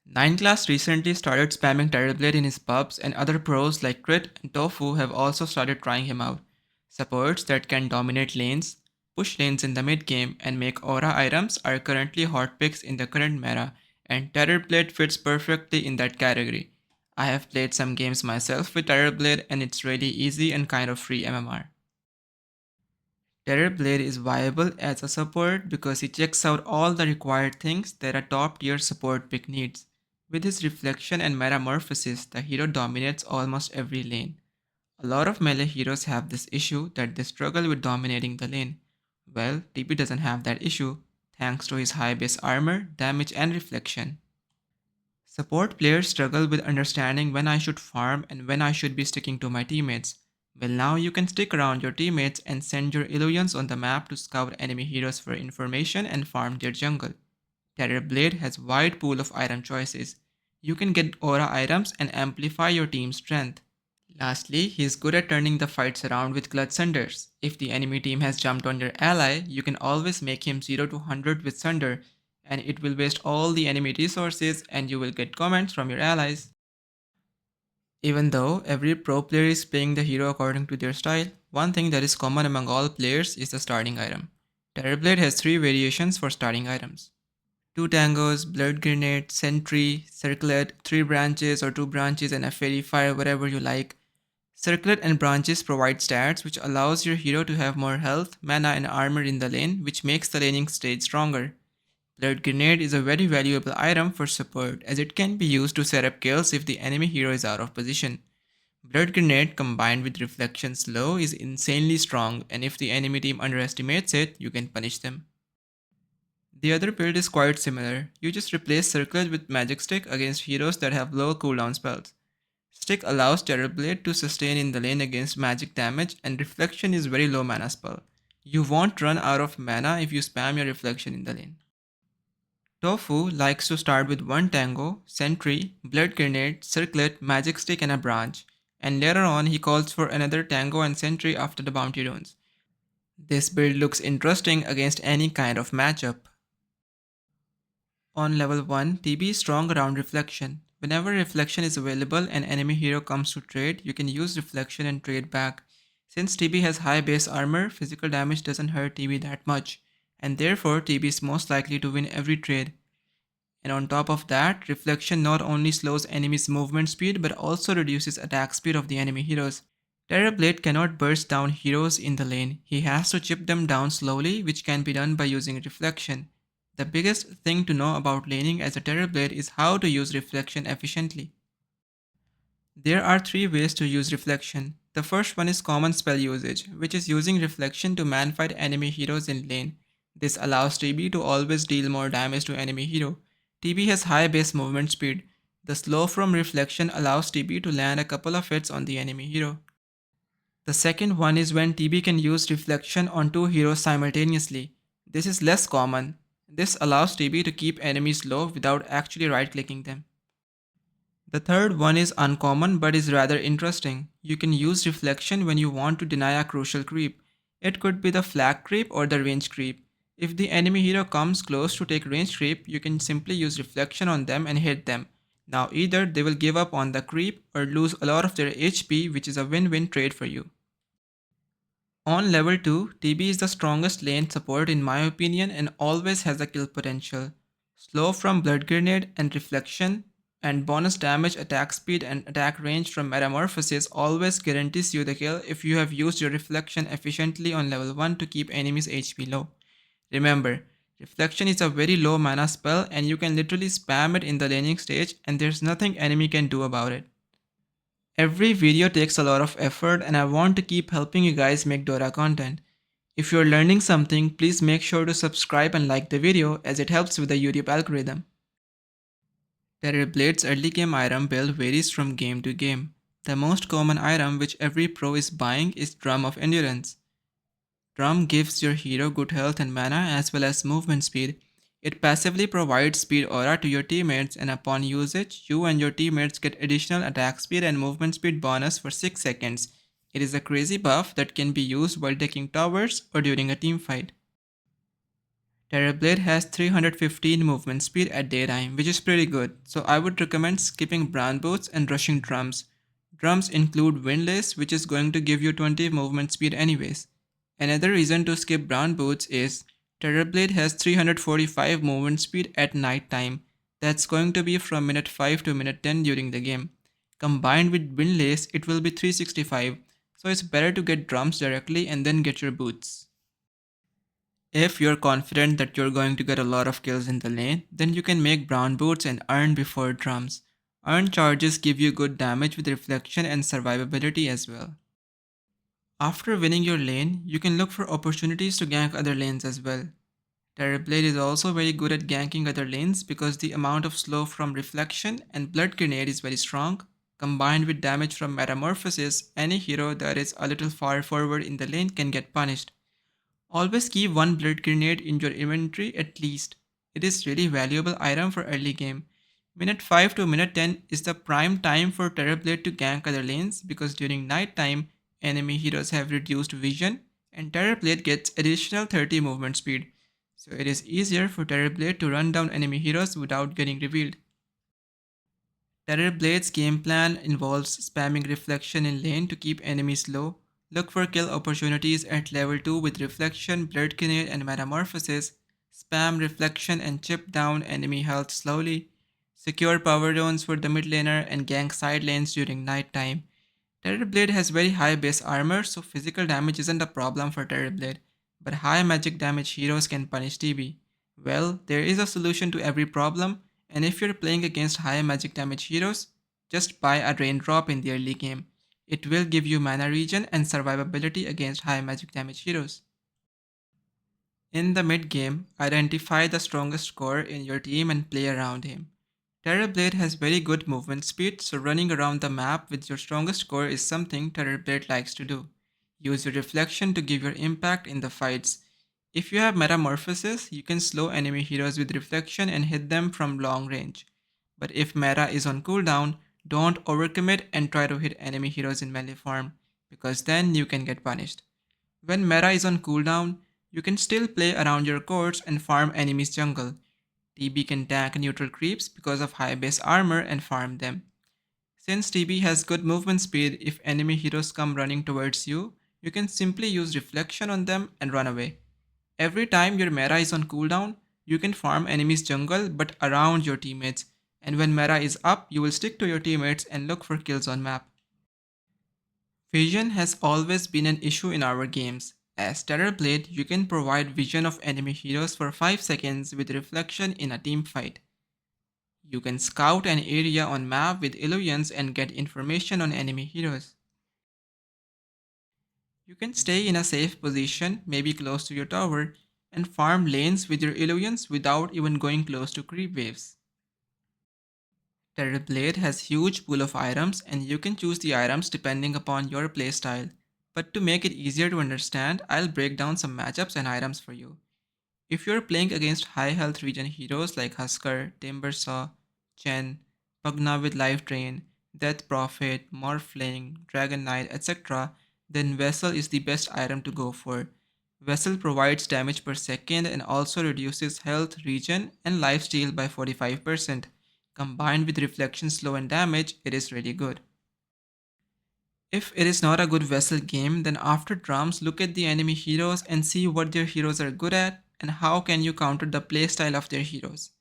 9 Class recently started spamming Terrorblade in his pubs, and other pros like Crit and tOfu have also started trying him out. Supports that can dominate lanes, push lanes in the mid game, and make aura items are currently hot picks in the current meta, and Terrorblade fits perfectly in that category. I have played some games myself with Terrorblade, and it's really easy and kind of free MMR. Terrorblade is viable as a support because he checks out all the required things that a top tier support pick needs. With his reflection and metamorphosis, the hero dominates almost every lane. A lot of melee heroes have this issue that they struggle with dominating the lane. Well, TP doesn't have that issue thanks to his high base armor, damage, and reflection. Support players struggle with understanding when I should farm and when I should be sticking to my teammates. Well, now you can stick around your teammates and send your illusions on the map to scout enemy heroes for information and farm their jungle. Terrorblade has wide pool of item choices. You can get aura items and amplify your team's strength. Lastly, he is good at turning the fights around with clutch sunders. If the enemy team has jumped on your ally, you can always make him 0 to 100 with sunder, and it will waste all the enemy resources and you will get comments from your allies. Even though every pro player is playing the hero according to their style, one thing that is common among all players is the starting item. Terrorblade has 3 variations for starting items. 2 tangos, blood grenade, sentry, circlet, 3 branches or 2 branches and a fairy fire, whatever you like. Circlet and branches provide stats which allows your hero to have more health, mana and armor in the lane, which makes the laning stage stronger. Blood Grenade is a very valuable item for support as it can be used to set up kills if the enemy hero is out of position. Blood Grenade combined with Reflection Slow is insanely strong, and if the enemy team underestimates it, you can punish them. The other build is quite similar. You just replace Circlet with Magic Stick against heroes that have low cooldown spells. Stick allows Terrorblade to sustain in the lane against magic damage, and Reflection is very low mana spell. You won't run out of mana if you spam your Reflection in the lane. tOfu likes to start with one tango, sentry, blood grenade, circlet, magic stick, and a branch, and later on he calls for another tango and sentry after the bounty runes. This build looks interesting against any kind of matchup. On level 1, TB is strong around reflection. Whenever reflection is available and enemy hero comes to trade, you can use reflection and trade back. Since TB has high base armor, physical damage doesn't hurt TB that much, and therefore TB is most likely to win every trade. And on top of that, reflection not only slows enemies' movement speed but also reduces attack speed of the enemy heroes. Terrorblade cannot burst down heroes in the lane, he has to chip them down slowly, which can be done by using reflection. The biggest thing to know about laning as a Terrorblade is how to use reflection efficiently. There are 3 ways to use reflection. The first one is common spell usage, which is using reflection to man-fight enemy heroes in lane. This allows TB to always deal more damage to enemy hero. TB has high base movement speed. The slow from reflection allows TB to land a couple of hits on the enemy hero. The second one is when TB can use reflection on 2 heroes simultaneously. This is less common. This allows TB to keep enemies low without actually right clicking them. The third one is uncommon but is rather interesting. You can use reflection when you want to deny a crucial creep. It could be the flag creep or the range creep. If the enemy hero comes close to take range creep, you can simply use reflection on them and hit them. Now either they will give up on the creep or lose a lot of their HP, which is a win-win trade for you. On level 2, TB is the strongest lane support in my opinion and always has a kill potential. Slow from blood grenade and reflection and bonus damage, attack speed and attack range from metamorphosis always guarantees you the kill if you have used your reflection efficiently on level 1 to keep enemies HP low. Remember, reflection is a very low mana spell and you can literally spam it in the laning stage and there's nothing enemy can do about it. Every video takes a lot of effort and I want to keep helping you guys make Dota content. If you're learning something, please make sure to subscribe and like the video as it helps with the YouTube algorithm. Terrorblade's early game item build varies from game to game. The most common item which every pro is buying is Drum of Endurance. Drum gives your hero good health and mana as well as movement speed. It passively provides speed aura to your teammates and upon usage, you and your teammates get additional attack speed and movement speed bonus for 6 seconds. It is a crazy buff that can be used while taking towers or during a team fight. Terrorblade has 315 movement speed at daytime, which is pretty good, so I would recommend skipping brown boots and rushing drums. Drums include windlass, which is going to give you 20 movement speed anyways. Another reason to skip brown boots is Terrorblade has 345 movement speed at night time. That's going to be from minute 5 to minute 10 during the game. Combined with windlass, it will be 365, so it's better to get drums directly and then get your boots. If you're confident that you're going to get a lot of kills in the lane, then you can make brown boots and earn before drums. Earn charges give you good damage with reflection and survivability as well. After winning your lane, you can look for opportunities to gank other lanes as well. Terrorblade is also very good at ganking other lanes because the amount of slow from reflection and blood grenade is very strong. Combined with damage from metamorphosis, any hero that is a little far forward in the lane can get punished. Always keep one blood grenade in your inventory at least. It is really valuable item for early game. Minute 5 to minute 10 is the prime time for Terrorblade to gank other lanes because during night time, enemy heroes have reduced vision and Terrorblade gets additional 30 movement speed. So it is easier for Terrorblade to run down enemy heroes without getting revealed. Terrorblade's game plan involves spamming reflection in lane to keep enemies low. Look for kill opportunities at level 2 with reflection, blood grenade, and metamorphosis. Spam reflection and chip down enemy health slowly. Secure power zones for the mid laner and gank side lanes during night time. Terrorblade has very high base armor, so physical damage isn't a problem for Terrorblade, but high magic damage heroes can punish TB. Well, there is a solution to every problem, and if you're playing against high magic damage heroes, just buy a raindrop in the early game. It will give you mana regen and survivability against high magic damage heroes. In the mid game, identify the strongest core in your team and play around him. Terrorblade has very good movement speed, so running around the map with your strongest core is something Terrorblade likes to do. Use your reflection to give your impact in the fights. If you have metamorphosis, you can slow enemy heroes with reflection and hit them from long range. But if meta is on cooldown, don't overcommit and try to hit enemy heroes in melee form, because then you can get punished. When meta is on cooldown, you can still play around your cores and farm enemies jungle. TB can tank neutral creeps because of high base armor and farm them. Since TB has good movement speed, if enemy heroes come running towards you, you can simply use reflection on them and run away. Every time your meta is on cooldown, you can farm enemies jungle but around your teammates, and when meta is up, you will stick to your teammates and look for kills on map. Vision has always been an issue in our games. As Terrorblade, you can provide vision of enemy heroes for 5 seconds with reflection in a team fight. You can scout an area on map with illusions and get information on enemy heroes. You can stay in a safe position, maybe close to your tower, and farm lanes with your illusions without even going close to creep waves. Terrorblade has huge pool of items and you can choose the items depending upon your playstyle. But to make it easier to understand, I'll break down some matchups and items for you. If you're playing against high health regen heroes like Husker, Timbersaw, Chen, Pugna with Life Drain, Death Prophet, Morphling, Dragon Knight, etc., then Vessel is the best item to go for. Vessel provides damage per second and also reduces health, regen, and lifesteal by 45%. Combined with reflection slow and damage, it is really good. If it is not a good vessel game, then after drums, look at the enemy heroes and see what their heroes are good at and how can you counter the playstyle of their heroes.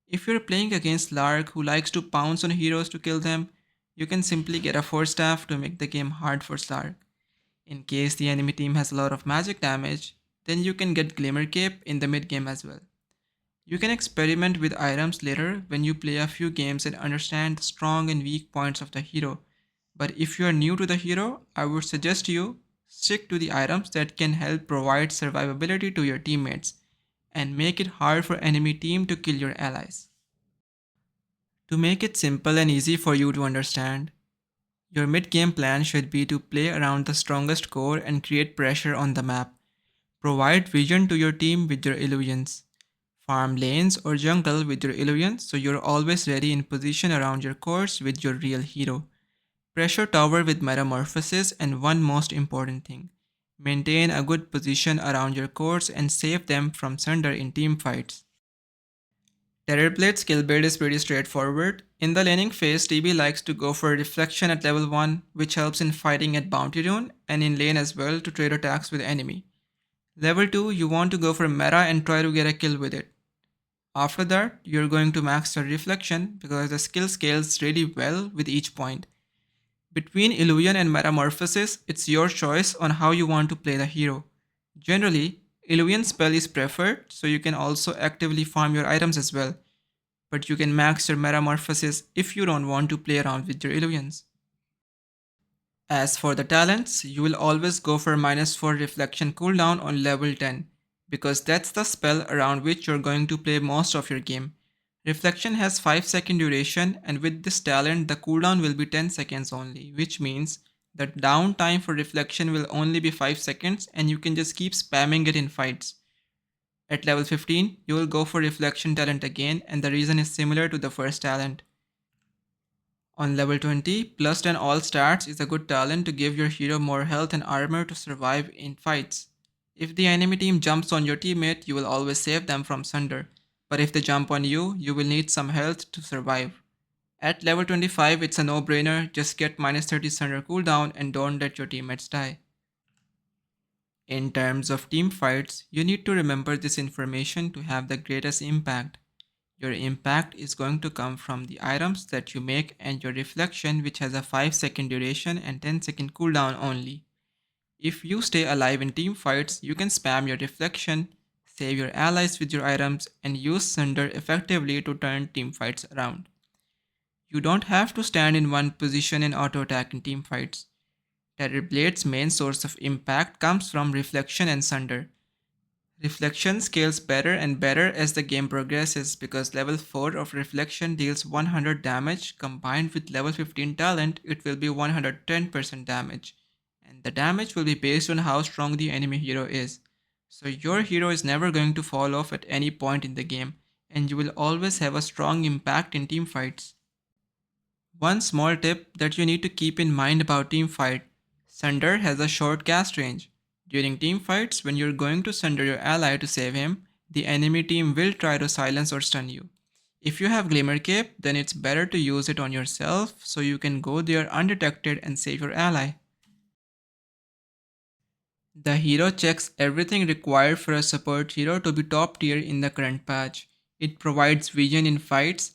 If you're playing against Lark who likes to pounce on heroes to kill them, you can simply get a force staff to make the game hard for Lark. In case the enemy team has a lot of magic damage, then you can get Glimmer Cape in the mid game as well. You can experiment with items later when you play a few games and understand the strong and weak points of the hero. But if you are new to the hero, I would suggest you stick to the items that can help provide survivability to your teammates and make it hard for enemy team to kill your allies. To make it simple and easy for you to understand, your mid-game plan should be to play around the strongest core and create pressure on the map. Provide vision to your team with your illusions. Farm lanes or jungle with your illusions so you're always ready in position around your cores with your real hero. Pressure tower with metamorphosis and one most important thing. Maintain a good position around your cores and save them from sunder in team fights. Terrorblade skill build is pretty straightforward. In the laning phase, TB likes to go for Reflection at level 1, which helps in fighting at Bounty Rune, and in lane as well to trade attacks with enemy. Level 2, you want to go for Meta and try to get a kill with it. After that, you're going to max your Reflection because the skill scales really well with each point. Between Illusion and Metamorphosis, it's your choice on how you want to play the hero. Generally, Illusion spell is preferred, so you can also actively farm your items as well, but you can max your Metamorphosis if you don't want to play around with your Illusions. As for the talents, you will always go for -4 Reflection cooldown on level 10, because that's the spell around which you're going to play most of your game. Reflection has 5-second duration, and with this talent the cooldown will be 10 seconds only, which means that downtime for Reflection will only be 5 seconds and you can just keep spamming it in fights. At level 15, you will go for Reflection talent again, and the reason is similar to the first talent. On level 20, plus 10 all stats is a good talent to give your hero more health and armor to survive in fights. If the enemy team jumps on your teammate, you will always save them from sunder, but if they jump on you, you will need some health to survive. At level 25, it's a no-brainer, just get -30 sunder cooldown and don't let your teammates die. In terms of team fights, you need to remember this information to have the greatest impact. Your impact is going to come from the items that you make and your reflection, which has a 5-second duration and 10-second cooldown only. If you stay alive in team fights, you can spam your reflection, save your allies with your items, and use Sunder effectively to turn team fights around. You don't have to stand in one position and auto attack in team fights. Terrorblade's main source of impact comes from reflection and Sunder. Reflection scales better and better as the game progresses because level 4 of Reflection deals 100 damage, combined with level 15 talent it will be 110% damage, and the damage will be based on how strong the enemy hero is. So your hero is never going to fall off at any point in the game, and you will always have a strong impact in team fights. One small tip that you need to keep in mind about teamfight: Sunder has a short cast range. During teamfights, when you're going to sunder your ally to save him, the enemy team will try to silence or stun you. If you have Glimmer Cape, then it's better to use it on yourself so you can go there undetected and save your ally. The hero checks everything required for a support hero to be top tier in the current patch. It provides vision in fights,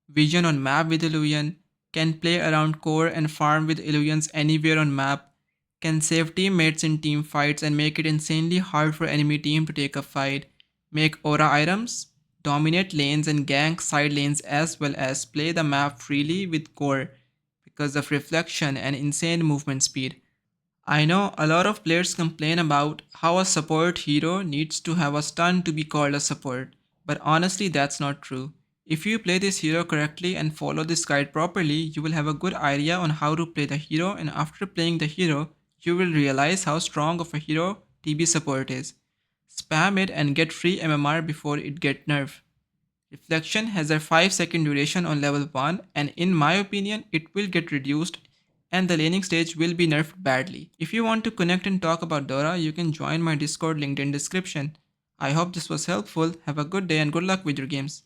vision on map with illusion, can play around core and farm with illusions anywhere on map, can save teammates in team fights and make it insanely hard for enemy team to take a fight, make aura items, dominate lanes and gank side lanes as well as play the map freely with core because of reflection and insane movement speed. I know a lot of players complain about how a support hero needs to have a stun to be called a support, but honestly that's not true. If you play this hero correctly and follow this guide properly, you will have a good idea on how to play the hero, and after playing the hero, you will realize how strong of a hero TB support is. Spam it and get free MMR before it get nerfed. Reflection has a 5-second duration on level 1, and in my opinion it will get reduced and the laning stage will be nerfed badly. If you want to connect and talk about Dora, you can join my Discord linked in description. I hope this was helpful. Have a good day and good luck with your games.